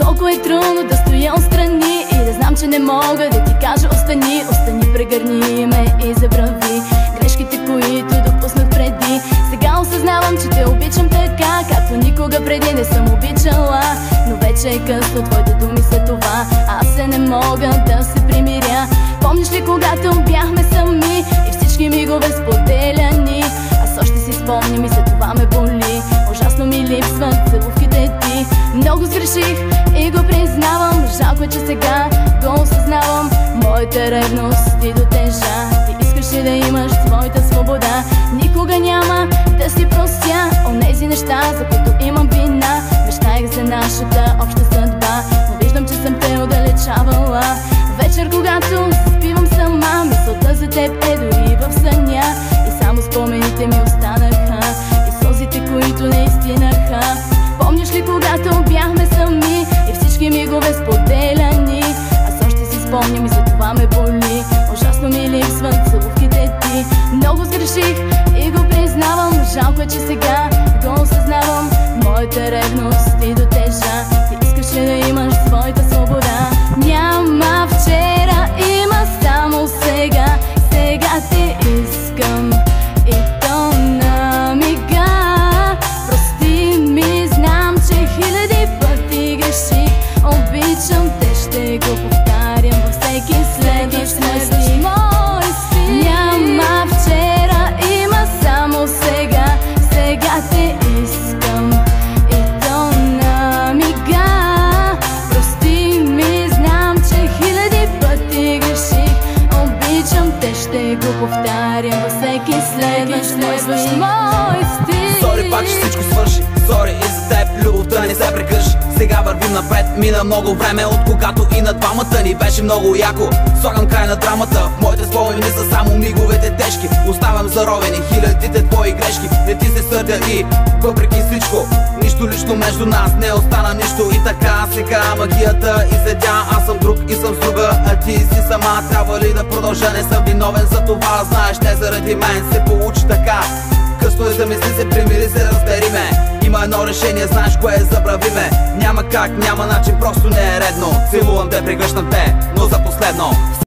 Колко е трудно да стоя отстрани и да знам, че не мога да ти кажа остани. Остани, прегърни ме и забрави грешките, които допуснах преди. Сега осъзнавам, че те обичам така, както никога преди не съм обичала. Но вече е късно, твоите думи са това, аз се не мога да се примиря. Помниш ли, когато бяхме сами и всички мигове споделяни? Аз още си спомням и за това ме боли. Ужасно ми липсват целувките ти. Много сгреших и го признавам. Жалко е, че сега го осъзнавам. Моята ревност ти дотежа. Ти искаш да имаш своята свобода. Никога няма да си простя онези неща, за които имам вина. Мечтаех за нашата обща съдба, но виждам, че съм те отдалечавала. Вечер, когато заспивам сама, мисълта за теб е дори в съня. И само спомените ми останаха и сълзите, които не изтинаха. Помниш ли, когато бяхме сами и всички мигове споделяни? Аз още си спомням и за това ме боли. Ужасно ми липсват целувките ти. Много сгреших и го признавам. Жалко е, че сега го осъзнавам. Моята ревност ти дотежа. Ти искаш ли да имаш своята свобода? Няма вчера, има само сега. Сега те искам и то на мига. Прости ми, знам, че хиляди пъти греших. Обичам те, ще го повтарям във всеки следващ мой стих. Няма вчера, има само сега. Сега те искам и то на мига. Прости ми, знам, че хиляди пъти греших. Обичам те, ще го повтарям във всеки следващ мой стих. Сори, пак ще всичко свърши. Сори и за теб, любовта не се прекъши. Сега вървим напред, мина много време, от когато и на двамата ни беше много яко. Слагам край на драмата, в моите спомени са само миговете тежки. Оставям заровени хилядите твои грешки. Не ти се сърдя и въпреки всичко, нищо лично между нас не остана нищо. И така сега магията излетя, аз съм друг и съм с друга, а ти си сама. Трябва ли да продължа, не съм виновен за това. Знаеш, не заради мен се получи така. Късно е, замисли се, примири се, разбери ме. Има едно решение, знаеш кое е, забрави ме. Няма как, няма начин, просто не е редно. Целувам те, прегръщам те, но за последно.